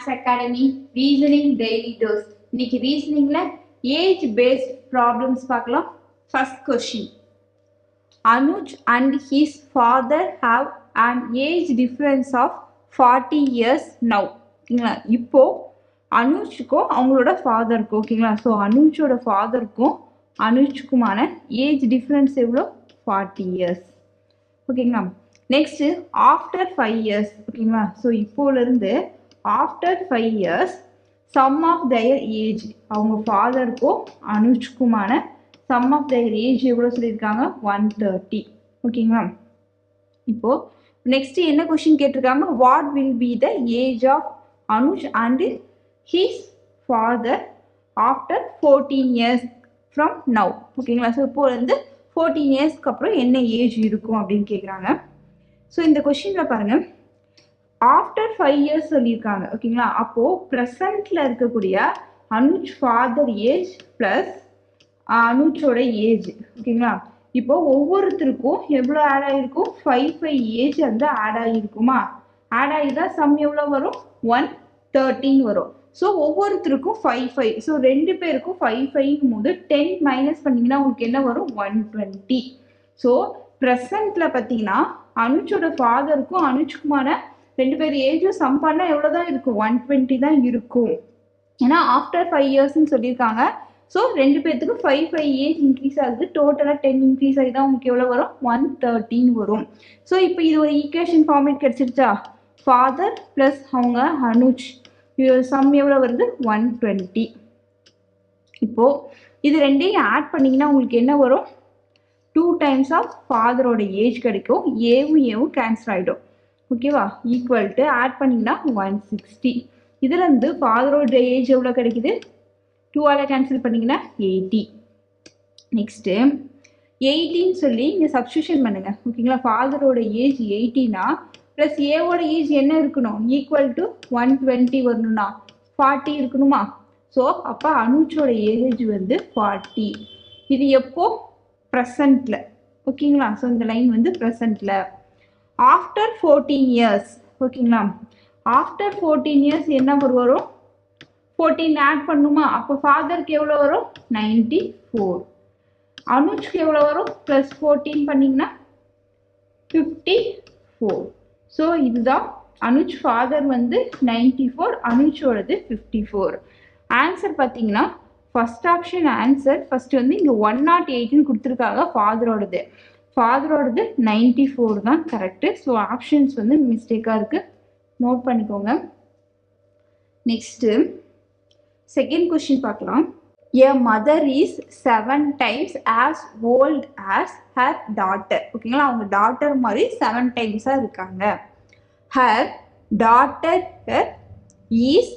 Max Academy Reasoning Daily Dose. இன்னைக்கு ரீசனிங்ல age paste problems பார்க்கலாம். First question. Anuj and his father have an age difference of 40 years now. ஓகேங்களா, இப்போ அனுஜ்க்கும் அவங்களோட ஃபாதருக்கும், ஓகேங்களா, ஸோ அனுஜோட ஃபாதருக்கும் அனுஜ்க்குமான ஏஜ் டிஃப்ரென்ஸ் எவ்வளோ? 40 இயர்ஸ். ஓகேங்களா, நெக்ஸ்ட் ஆஃப்டர் 5 இயர்ஸ். ஓகேங்களா, ஸோ இப்போலேருந்து after 5 years sum of their age, அவங்க ஃபாதருக்கும் அனுஜ்க்குமான சம் ஆஃப் தயர் ஏஜ் எவ்வளோ சொல்லியிருக்காங்க? 130. ஓகேங்களா, இப்போ நெக்ஸ்ட் என்ன கொஸ்டின் கேட்டிருக்காங்க? What will be the age of Anuj and his father after 14 years from now. ஓகேங்களா, ஸோ இப்போ வந்து 14 இயர்ஸ்க்கு அப்புறம் என்ன ஏஜ் இருக்கும் அப்படின்னு கேட்குறாங்க. ஸோ இந்த கொஸ்டினில் பாருங்கள், ஆஃப்டர் 5 இயர்ஸ் சொல்லியிருக்காங்க. ஓகேங்களா, அப்போது ப்ரெசண்ட்டில் இருக்கக்கூடிய அனுஜ் ஃபாதர் ஏஜ் ப்ளஸ் அனுஜோட ஏஜ். ஓகேங்களா, இப்போ ஒவ்வொருத்தருக்கும் எவ்வளோ ஆட் ஆகிருக்கும்? 5 ஏஜ் வந்து ஆட் ஆகிருக்குமா? ஆட் ஆகிதான் சம் எவ்வளோ வரும்? 113 வரும். ஸோ ஒவ்வொருத்தருக்கும் 5. ஸோ ரெண்டு பேருக்கும் 5 போது 10 மைனஸ் பண்ணிங்கன்னா உங்களுக்கு என்ன வரும்? 120. ஸோ ப்ரெசண்ட்டில் பார்த்தீங்கன்னா அனுஜோட ஃபாதருக்கும் அனுஜ்குமான ரெண்டு பேர் ஏஜும் சம் பண்ணால் எவ்வளோ தான் இருக்கும்? 120 தான் இருக்கும். ஏன்னா ஆஃப்டர் 5 இயர்ஸ்ன்னு சொல்லியிருக்காங்க. ஸோ ரெண்டு பேர்த்துக்கு 5 ஏஜ் இன்க்ரீஸ் ஆகுது. டோட்டலாக 10 இன்க்ரீஸ் ஆகி தான் உங்களுக்கு எவ்வளோ வரும்? 113 வரும். ஸோ இப்போ இது ஒரு ஈக்குவேஷன் ஃபார்மேட் கிடச்சிருச்சா? ஃபாதர் ப்ளஸ் அவங்க அனுஜ் சம் எவ்வளோ வருது? 120. இப்போது இது ரெண்டையும் ஆட் பண்ணிங்கன்னா உங்களுக்கு என்ன வரும்? 2 டைம்ஸ் ஆஃப் ஃபாதரோட ஏஜ் கிடைக்கும். ஏவும் கேன்சல் ஆகிடும். ஓகேவா, ஈக்குவல் டு ஆட் பண்ணிங்கன்னா 160. இதில் இருந்து ஃபாதரோட ஏஜ் எவ்வளோ கிடைக்குது? 2ஆல் கேன்சல் பண்ணிங்கன்னா 80. நெக்ஸ்ட்டு 80ன்னு சொல்லி இங்கே சப்ஸ்டியூஷன் பண்ணுங்கள். ஓகேங்களா, ஃபாதரோட ஏஜ் 80னா ப்ளஸ் ஏவோட ஏஜ் என்ன இருக்கணும்? ஈக்குவல் டு 120 வரணும்னா 40 இருக்கணுமா? ஸோ அப்போ அனுஜோட ஏஜ் வந்து 40. இது எப்போ? ப்ரெசண்ட்டில். ஓகேங்களா, ஸோ இந்த லைன் வந்து ப்ரெசண்ட்டில். After 14 years. ஓகேங்களா, ஆஃப்டர் 14 இயர்ஸ் என்ன வரும்? 14 ஆட் பண்ணுமா? அப்போ ஃபாதருக்கு எவ்வளோ வரும்? 94. அனுஜ்க்கு எவ்வளோ வரும்? ப்ளஸ் 14 பண்ணிங்கன்னா 54. ஸோ இதுதான் அனுஜ் ஃபாதர் வந்து 94, அனுஜோடது 54. ஆன்சர் பார்த்தீங்கன்னா ஃபர்ஸ்ட் ஆப்ஷன் ஆன்சர். ஃபர்ஸ்ட் வந்து இங்கே 108ன்னு கொடுத்துருக்காங்க. ஃபாதரோடது 94 தான் கரெக்டு. ஸோ ஆப்ஷன்ஸ் வந்து மிஸ்டேக்காக இருக்குது, நோட் பண்ணிக்கோங்க. நெக்ஸ்ட்டு செகண்ட் கொஸ்டின் பார்க்கலாம். A mother is 7 times as old as her daughter. ஓகேங்களா, அவங்க டாட்டர் மாதிரி 7 டைம்ஸாக இருக்காங்க. Her daughter is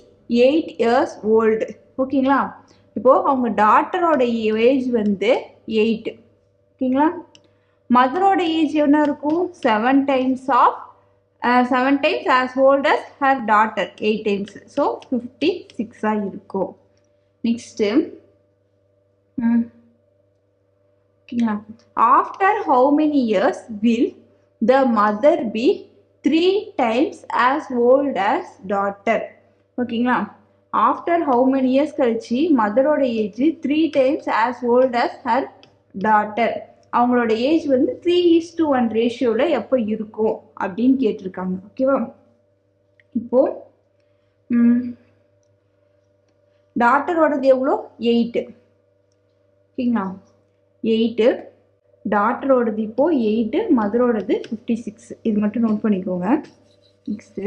8 years old. ஓகேங்களா, இப்போது அவங்க டாட்டரோட ஏஜ் வந்து 8. ஓகேங்களா, மதரோட ஏஜ் என்ன இருக்கும்? 7 times as old as her daughter, 8 times. So 56 இருக்கும். நெக்ஸ்ட்டு ஓகேங்களா, after how many years will the mother be 3 times as old as daughter. ஓகேங்களா, ஆஃப்டர் ஹவு மெனி இயர்ஸ் கழிச்சு மதரோட age 3 times as old as her daughter. அவங்களோட age வந்து 3:1 ரேஷியோவில் எப்போ இருக்கும் அப்படின்னு கேட்டிருக்காங்க. ஓகேவா, இப்போது டாட்டரோடது எவ்வளோ? 8. ஓகேங்களா, 8. டாட்டரோடது இப்போது 8, மதரோடது 56. இது மட்டும் நோட் பண்ணிக்கோங்க. நெக்ஸ்ட்டு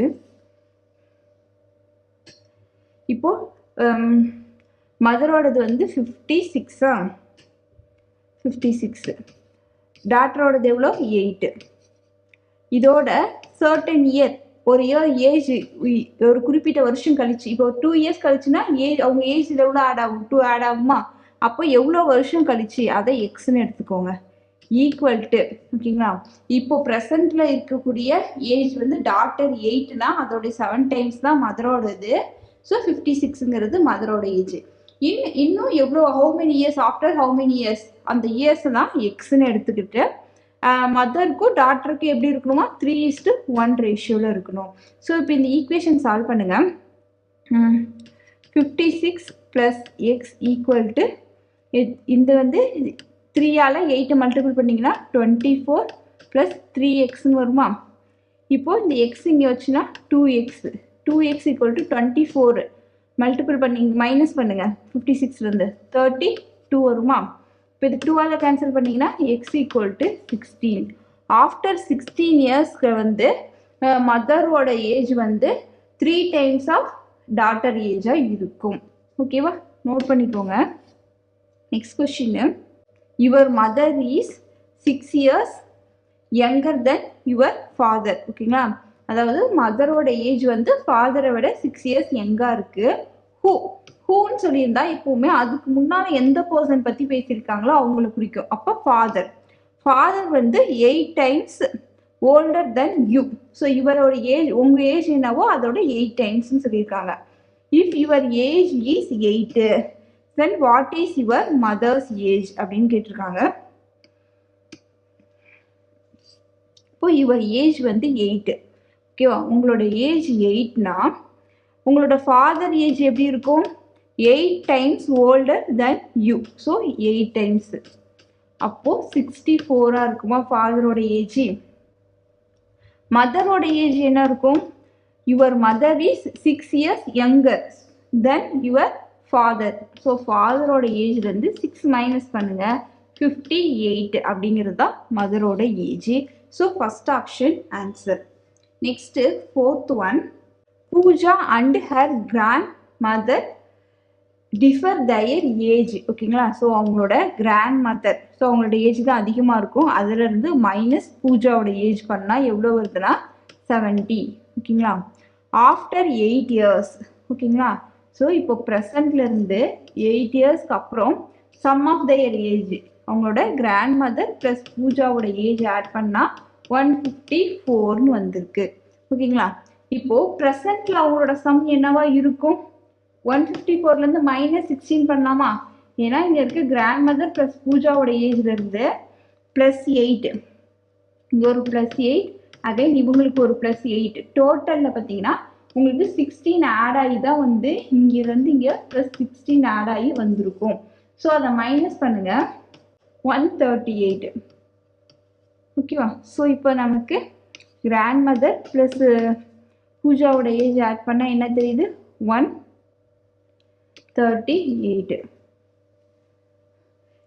இப்போது மதரோடது வந்து 56. 56. டாட்டரோடது எவ்வளோ? 8. இதோட சர்டன் இயர், ஒரு இயர் ஏஜ் ஒரு குறிப்பிட்ட வருஷம் கழிச்சு, இப்போ 2 இயர்ஸ் கழிச்சுன்னா அவங்க ஏஜில் எவ்வளோ ஆட் ஆகும்? 2 ஆட் ஆகுமா? அப்போ எவ்வளோ வருஷம் கழிச்சு அதை எக்ஸ்ன்னு எடுத்துக்கோங்க. ஈக்குவல் டு, ஓகேங்களா, இப்போ ப்ரெசண்ட்டில் இருக்கக்கூடிய ஏஜ் வந்து டாட்டர் 8னா அதோடைய 7 டைம்ஸ் தான் மதரோடது. So 56ங்கிறது மதரோட age. இன்னும் எவ்வளோ, how many years, after how many years, அந்த இயர்ஸ் தான் எக்ஸ்ன்னு எடுத்துக்கிட்டு மதருக்கும் டாட்டருக்கும் எப்படி இருக்கணுமா? 3:1 ரேஷியோவில் இருக்கணும். ஸோ இப்போ இந்த ஈக்குவேஷன் சால்வ் பண்ணுங்கள். 56 plus x equal to இந்த வந்து 3ஆல் 8 மல்டிபிள் பண்ணிங்கன்னா 24 plus 3xன்னு வருமா. இப்போது இந்த x இங்கே வச்சுன்னா 2x equal to 24 மல்டிபிள் பண்ணி மைனஸ் பண்ணுங்கள் 56லேருந்து 32 வருமா. இப்போ இது 2ஆல் கேன்சல் பண்ணிங்கன்னா x equal to 16. ஆஃப்டர் 16 இயர்ஸ்க்கு வந்து மதரோட ஏஜ் வந்து 3 டைம்ஸ் ஆஃப் டாட்டர் ஏஜாக இருக்கும். ஓகேவா, நோட் பண்ணிக்கோங்க. Next question, your mother is 6 years younger then your father. ஓகேங்களா, அதாவது மதரோட ஏஜ் வந்து ஃபாதரை விட 6 years யங்காக இருக்குது. ஹூன்னு சொல்லியிருந்தா எப்போவுமே அதுக்கு முன்னால் எந்த பர்சன் பற்றி பேசியிருக்காங்களோ அவங்களை குறிக்கும். அப்போ ஃபாதர் வந்து 8 times older then you. So இவரோட ஏஜ், உங்கள் ஏஜ் என்னவோ அதோட 8 timesன்னு சொல்லியிருக்காங்க. If your age is 8 then what is your mothers age அப்படின்னு கேட்டிருக்காங்க. இப்போ யுவர் ஏஜ் வந்து 8. ஓகேவா, உங்களோட ஏஜ் 8னா உங்களோட ஃபாதர் ஏஜ் எப்படி இருக்கும்? 8 times older then you. So 8 times. அப்போது 64 இருக்குமா ஃபாதரோட ஏஜ். மதரோட ஏஜ் என்ன இருக்கும்? Your mother is 6 years younger then your father. So ஃபாதரோட ஏஜ்லேருந்து 6 மைனஸ் பண்ணுங்கள், 58 அப்படிங்கிறது தான் மதரோட age. So first option answer. Next 4th one, Pooja and her grandmother differ their age. ஓகேங்களா, ஸோ அவங்களோட கிராண்ட் மதர், ஸோ அவங்களோட ஏஜ் தான் அதிகமாக இருக்கும். அதிலிருந்து மைனஸ் பூஜாவோட ஏஜ் பண்ணால் எவ்வளோ வருதுன்னா 70. ஓகேங்களா, ஆஃப்டர் 8 years. ஓகேங்களா, ஸோ இப்போ ப்ரெசண்ட்லேருந்து 8 yearsக்கு அப்புறம் சம் ஆஃப் தயர் ஏஜ், அவங்களோட கிராண்ட் மதர் ப்ளஸ் பூஜாவோட ஏஜ் ஆட் பண்ணால் 154ன்னு வந்திருக்கு. ஓகேங்களா, இப்போது ப்ரெசண்ட்டில் அவங்களோட சம் என்னவா இருக்கும்? 154லேருந்து -16 பண்ணலாமா? ஏன்னா இங்கே இருக்க கிராண்ட் மதர் ப்ளஸ் பூஜாவோட ஏஜ்லேருந்து +8, இங்கே ஒரு +8, அகைன் இவங்களுக்கு ஒரு +8, டோட்டலில் பார்த்தீங்கன்னா உங்களுக்கு 16 ஆட் ஆகி தான் வந்து இங்கேருந்து இங்கே +16 ஆட் ஆகி வந்திருக்கும். ஸோ அதை மைனஸ் பண்ணுங்கள், 138. ஓகேவா, ஸோ இப்போ நமக்கு கிராண்ட் மதர் ப்ளஸ் பூஜாவோட ஏஜ் ஆட் பண்ணால் என்ன தெரியுது? 138.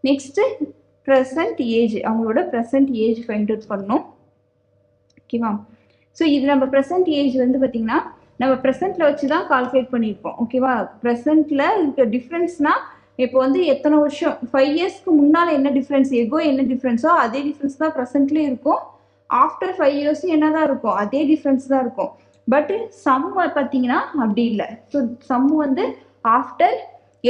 நெக்ஸ்ட்டு ப்ரெசன்ட் ஏஜ், அவங்களோட ப்ரெசன்ட் ஏஜ் ஃபைண்ட் அவுட் பண்ணணும். ஓகேவா, ஸோ இது நம்ம ப்ரெசன்ட் ஏஜ் வந்து பார்த்திங்கன்னா நம்ம ப்ரெசென்ட்டில் வச்சு தான் கால்குலேட் பண்ணியிருப்போம். ஓகேவா, ப்ரெசென்ட்டில் இருக்க டிஃப்ரென்ஸ்னால் இப்போ வந்து எத்தனை வருஷம் 5 இயர்ஸ்க்கு முன்னால் என்ன டிஃப்ரென்ஸ், எகோ என்ன டிஃப்ரென்ஸோ அதே டிஃப்ரென்ஸ் தான் ப்ரெசென்ட்லேயும் இருக்கும். ஆஃப்டர் 5 இயர்ஸும் என்ன தான் இருக்கும், அதே டிஃப்ரென்ஸ் தான் இருக்கும். பட் சம் பார்த்தீங்கன்னா அப்படி இல்லை. ஸோ சம் வந்து ஆஃப்டர்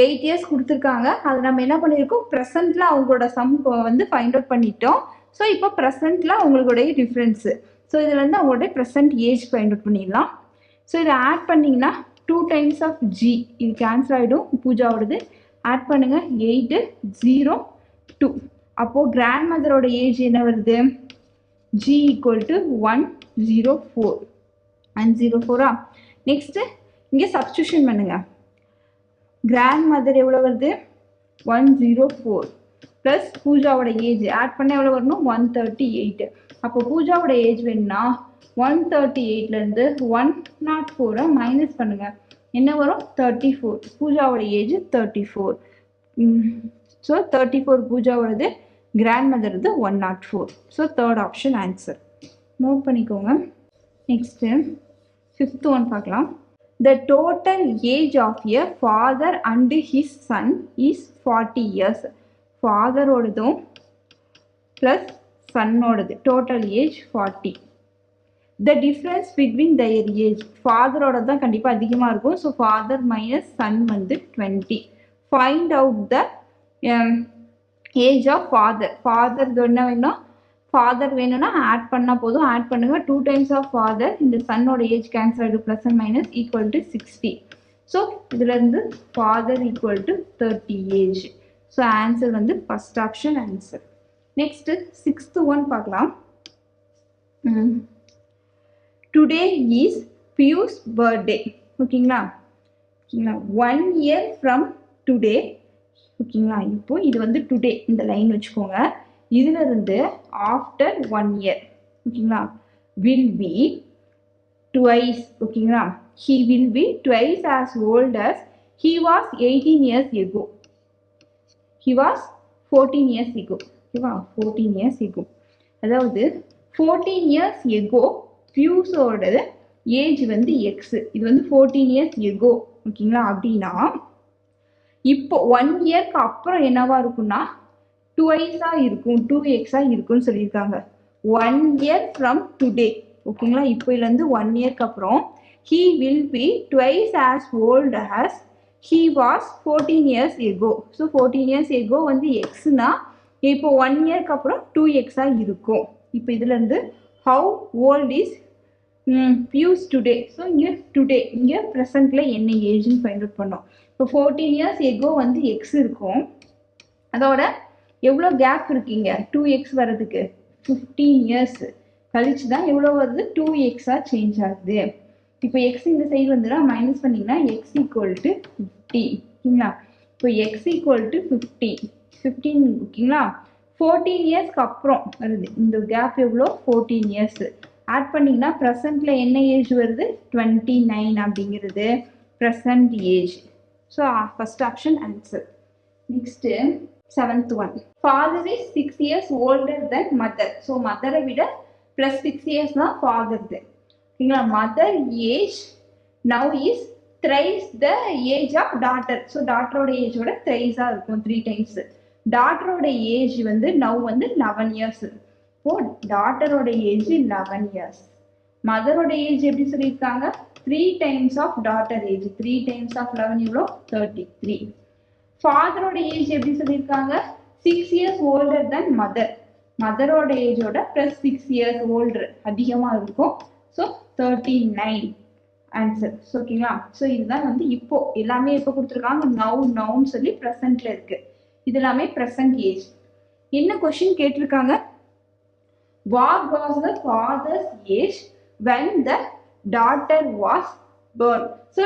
8 இயர்ஸ் கொடுத்துருக்காங்க. அதை நம்ம என்ன பண்ணியிருக்கோம், ப்ரெசென்ட்டில் அவங்களோட சம் வந்து ஃபைண்ட் அவுட் பண்ணிட்டோம். ஸோ இப்போ ப்ரெசென்ட்டில் அவங்களுடைய டிஃப்ரென்ஸு, ஸோ இதில் வந்து அவங்களுடைய ப்ரெசென்ட் ஏஜ் ஃபைண்ட் அவுட் பண்ணிடலாம். ஸோ இதை ஆட் பண்ணிங்கன்னா 2 times ஆஃப் ஜி, இது கேன்சல் ஆகிடும். பூஜாவோடது ஆட் பண்ணுங்கள், 8 0 2. அப்போது கிராண்ட் மதரோட ஏஜ் என்ன வருது? G equal to 104. 104. நெக்ஸ்ட்டு இங்கே சப்ஸ்டியூஷன் பண்ணுங்கள். கிராண்ட் மதர் எவ்வளோ வருது? 104 ப்ளஸ் பூஜாவோட ஏஜ் ஆட் பண்ண எவ்வளோ வரணும்? 138. அப்போ பூஜாவோட ஏஜ் வேணும்னா 138லேருந்து 104 மைனஸ் பண்ணுங்கள், என்ன வரும்? 34. பூஜாவோட ஏஜ் 34. ஸோ 34 பூஜாவோடது, கிராண்ட் மதர்து 104. So third option answer. Note பண்ணிக்கோங்க. நெக்ஸ்ட்டு 5th one பார்க்கலாம். The total age of a father and his son is 40 years. ஃபாதரோடதும் ப்ளஸ் சன்னோடது total age 40. The difference between their age, ஃபாதரோட தான் கண்டிப்பாக அதிகமாக இருக்கும். ஸோ ஃபாதர் மைனஸ் சன் வந்து 20. Find out the age of father. Father என்ன வேணும்? ஃபாதர் வேணும்னா ஆட் பண்ணால் போதும், ஆட் பண்ணுங்கள். 2 times ஆஃப் ஃபாதர், இந்த சன்னோட ஏஜ் கேன்சல் ஆகிடும், plus and minus equal to 60. So இதுலேருந்து father equal to 30 age. So answer வந்து first option answer. Next 6th one பார்க்கலாம். Today is Piyush birthday. ஓகேங்களா, ஓகேங்களா 1 year from today ஓகேங்களா இப்போ இது வந்து டுடே இந்த லைன் வச்சுக்கோங்க இதுல இருந்து ஆஃப்டர் 1 year ஓகேங்களா will be twice ஓகேங்களா he will be twice as old as he was 18 years ago he was 14 years ago ஓகேவா 14 years ago அதாவது 14 years ago பியூஸோட ஏஜ் வந்து எக்ஸ் இது வந்து 14 years ago ஓகேங்களா அப்படின்னா இப்போ 1 இயர்க்கு அப்புறம் என்னவா இருக்கும்னா 2x இருக்கும் 2x இருக்கும்னு சொல்லியிருக்காங்க 1 year from today ஓகேங்களா இப்போ இதுலேருந்து 1 இயர்க்கு அப்புறம் he will be twice as old as he was 14 years ago so 14 years ago வந்து எக்ஸ்னா இப்போ 1 இயர்க்கு அப்புறம் 2x இருக்கும் இப்போ இதுலேருந்து how old is Piyush today so இங்கே டுடே இங்கே ப்ரெசண்ட்டில் என்ன ஏஜ்னு ஃபைண்ட் அவுட் பண்ணோம் இப்போ 14 years ago வந்து எக்ஸ் இருக்கும் அதோட எவ்வளோ கேப் இருக்குங்க 2x வர்றதுக்கு 15 years கழிச்சு தான் எவ்வளோ வருது 2x சேஞ்ச் ஆகுது இப்போ எக்ஸ் இந்த சைடு வந்துன்னா மைனஸ் பண்ணிங்கன்னா எக்ஸ் ஈக்குவல் டு 50 ஓகேங்களா இப்போ எக்ஸ் ஈக்குவல் டு 15 ஓகேங்களா 14 இயர்ஸ்க்கு அப்புறம் வருது இந்த கேப் எவ்வளோ 14 years ஆட் பண்ணிங்கன்னா ப்ரெசண்ட்டில் என்ன ஏஜ் வருது 29 அப்படிங்கிறது present age so first option answer next 7th one father is 6 years older than mother ஸோ மதரை விட ப்ளஸ் 6 years தான் ஃபாதர்து ஓகேங்களா mother age now is thrice the age of daughter so டாட்டரோட ஏஜோட த்ரைஸாக இருக்கும் 3 times டாட்டரோட ஏஜ் வந்து நவ் வந்து 11 years இப்போ டாட்டரோட ஏஜ் 11 years மதரோட ஏஜ் எப்படி சொல்லியிருக்காங்க 3 times of daughter age 3 times of 11 எவ்வளோ 33 ஃபாதரோட ஏஜ் எப்படி சொல்லியிருக்காங்க 6 years older than மதர் மதரோட ஏஜோட ப்ளஸ் 6 years older அதிகமாக இருக்கும் ஸோ 39 ஆன்சர் ஓகேங்களா ஸோ இதுதான் வந்து இப்போ எல்லாமே எப்போ கொடுத்துருக்காங்க நவுன்னு சொல்லி ப்ரெசென்ட்ல இருக்கு இது எல்லாமே ப்ரெசென்ட் ஏஜ் என்ன கொஸ்டின் கேட்டிருக்காங்க What was the father's age when the daughter was born? So,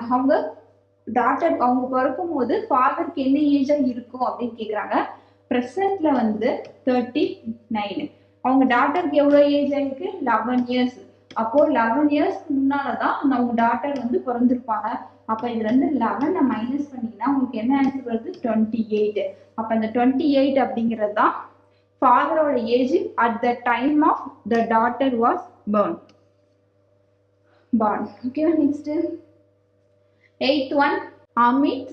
அவங்க டாட்டர் அவங்க பிறக்கும் போது ஃபாதருக்கு என்ன ஏஜா இருக்கும் அப்படின்னு கேட்குறாங்க ப்ரெசென்ட்ல வந்து 39 அவங்க டாட்டருக்கு எவ்வளோ ஏஜ் ஆயிருக்கு 11 years அப்போ 11 yearsக்கு முன்னாலதான் அவங்க டாட்டர் வந்து பிறந்திருப்பாங்க அப்ப இதுல இருந்து 11 மைனஸ் பண்ணீங்கன்னா உங்களுக்கு என்ன ஆன்சர் வருது 28 அப்ப அந்த 28 அப்படிங்கிறது தான் ஃபாதரோட age at the time of the daughter was born okay next 8th one Amit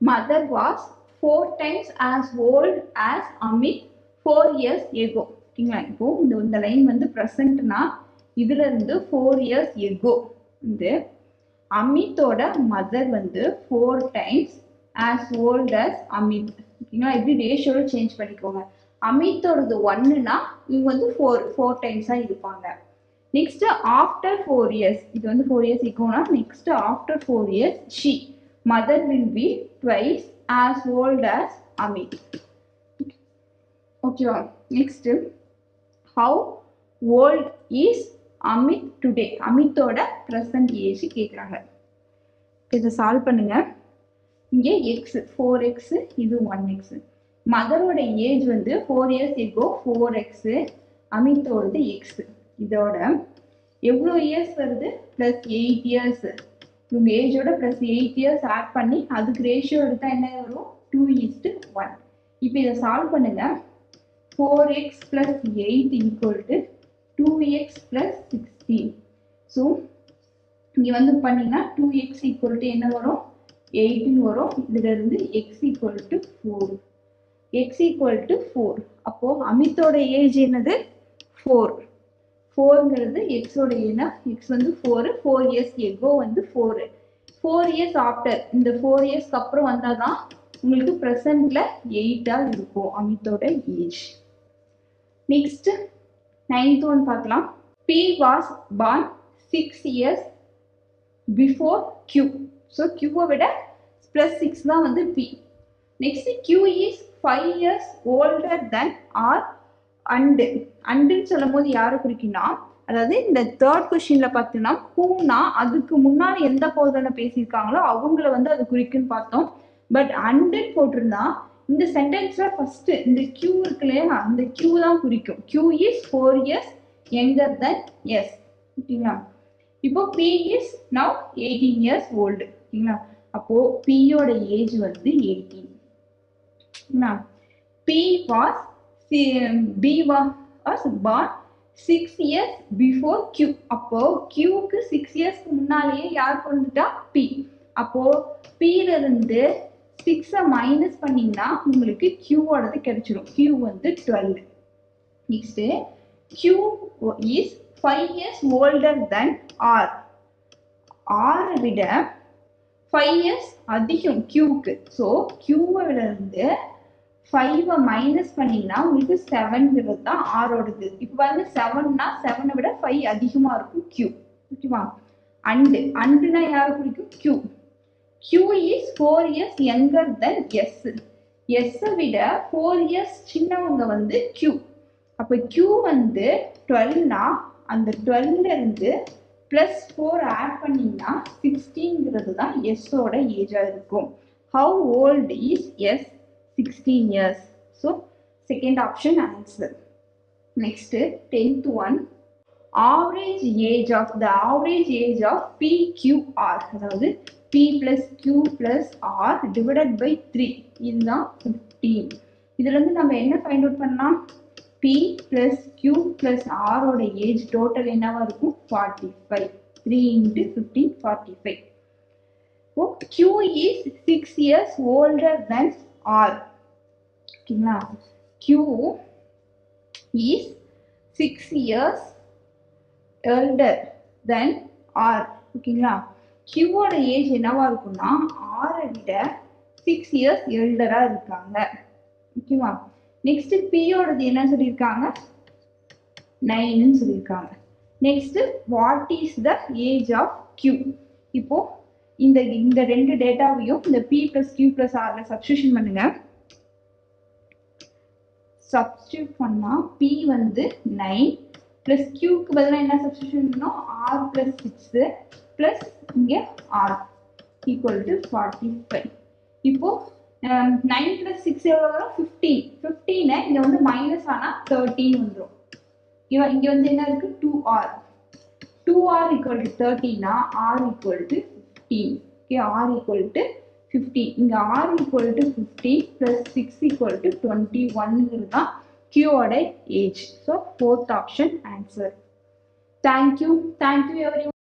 mother was 4 times as old as Amit 4 years ago ஓகேங்களா இப்போ இந்த லைன் வந்து ப்ரெசென்ட்னா இதுல இருந்து 4 years ago வந்து அமித்தோட மதர் வந்து 4 times as old as Amit ஓகேங்களா இப்படி ரேஷியோட சேஞ்ச் பண்ணிக்கோங்க அமித்தோடது 1னா இவங்க வந்து 4 டைம்ஸா இருப்பாங்க நெக்ஸ்ட் ஆஃப்டர் 4 years இது வந்து 4 years இருக்கும்னா next after 4 years she mother will be twice as old as Amit ஓகேவா next how old is Amit today அமித்தோட ப்ரெசன்ட் ஏஜ் கேட்குறாங்க இதை சால்வ் பண்ணுங்க இங்கே எக்ஸ் 4x இது 1x மதரோட ஏஜ் வந்து 4 years ago 4x அமித்தோடது எக்ஸ் இதோட எவ்வளோ இயர்ஸ் வருது ப்ளஸ் 8 years இவங்க ஏஜோட ப்ளஸ் 8 years ஆட் பண்ணி அதுக்கு ரேஷியோ எடுத்தா என்ன வரும் 2:1 இப்போ இதை சால்வ் பண்ணுங்க 4x plus 8 equal to 2x plus 16 so இங்கே வந்து பண்ணீங்கன்னா 2x equal to என்ன வரும் 8 வரும் இதுல இருந்து x equal to 4 x equal to 4 அப்போ அமித்தோட ஏஜ் என்னது 4 4ங்கிறது x ஓட ஏனா x வந்து 4 years ago வந்து 4 years after இந்த 4 yearsக்கு அப்புறம் வந்தாதான் உங்களுக்கு ப்ரெசென்ட்ல 8 இருக்கும் அமித்தோட ஏஜ் நெக்ஸ்ட் 9th one பார்க்கலாம் P was born 6 years before Q so Q விட plus 6 தான் வந்து P next Q is 5 years older than R and சொல்லும் போது யாரை குறிக்குன்னா அதாவது இந்த தேர்ட் கொஸ்டின்ல பார்த்தீங்கன்னா ஹூனா அதுக்கு முன்னாடி எந்த பர்சனை பேசியிருக்காங்களோ அவங்கள வந்து அது குறிக்குன்னு பார்த்தோம். பட் அண்டுன்னு போட்டிருந்தா இந்த சென்டென்ஸ்ல ஃபர்ஸ்ட் இந்த கியூ இருக்கு இல்லையா, அந்த கியூ தான் குறிக்கும். Q is 4 years younger than S. ஓகேங்களா. இப்போ P is now 18 years old. ஓகேங்களா. அப்போ பியோட ஏஜ் வந்து 18. P was P was born 6 years before Q. அப்போ Qக்கு 6 yearsக்கு முன்னாலேயே யார் பிறந்துட்டா? P. அப்போ Pல இருந்து 6 மைனஸ் பண்ணீங்கன்னா உங்களுக்கு Qவோடது கிடைச்சிடும். Q வந்து 12. Next Q is 5 years older than R. R விட 5 years அதிகம் Qக்கு. ஸோ Qவை இருந்து 5 மைனஸ் பண்ணீங்கன்னா உங்களுக்கு 7ங்கிறது தான் ஆரோடது. இப்போ வந்து 7னா 7 விட 5 அதிகமா இருக்கும் Q. ஓகேவா. அண்டுனா யாரை குறிக்கும்? Q. Q is 4 years younger than S. S விட 4 years சின்னவங்க வந்து Q. அப்போ Q வந்து 12னா அந்த 12ல இருந்து பிளஸ் 4 ஆட் பண்ணீங்கன்னா 16ங்கிறது தான் எஸ்ஸோட ஏஜா இருக்கும். How old is S? 16 years. So second option answer. Next 10th one, average age of PQR, அதாவது P plus Q plus R divided by 3 இதுதான் 15. இதுல இருந்து நம்ம என்ன ஃபைண்ட் அவுட் பண்ணலாம்? P plus Q plus R ஓட ஏஜ் டோட்டல் என்னவா இருக்கும்? 45. 3 into 15 45. So Q is 6 years older than R. ஓகேங்களா. Q is 6 years elder than R. ஓகேங்களா. Qவோட ஏஜ் என்னவா இருக்கும்னா R விட 6 years எல்டரா இருக்காங்க. ஓகேவா. நெக்ஸ்ட் Pயோடது என்ன சொல்லியிருக்காங்க? 9ன்னு சொல்லியிருக்காங்க. Next what is the age of Q? இப்போ இந்த ரெண்டு டேட்டாவையும் இந்த P plus Q plus Rல சப்ஸ்டியூஷன் பண்ணுங்க. சப்ஸ்டியூட் பண்ணா P வந்து 9 பிளஸ் Qக்கு பதிலாக என்ன சப்ஸ்டியூஷன் பண்ணோம்? R பிளஸ் 6 பிளஸ் இங்கே R ஈக்குவல் டு 45. இப்போ 9 பிளஸ் 6 எவ்வளோ வரும்? 15. 15 இங்க வந்து மைனஸ் ஆனா 13 வந்துடும். இங்க வந்து என்ன இருக்கு? 2R. 2R ஈக்குவல் டு 13னா R equal to 15. Okay, R equal to 15. இங்க R equal to 15 plus 6 equal to 21 தான் Qயோட age. So fourth option answer. Thank you everyone.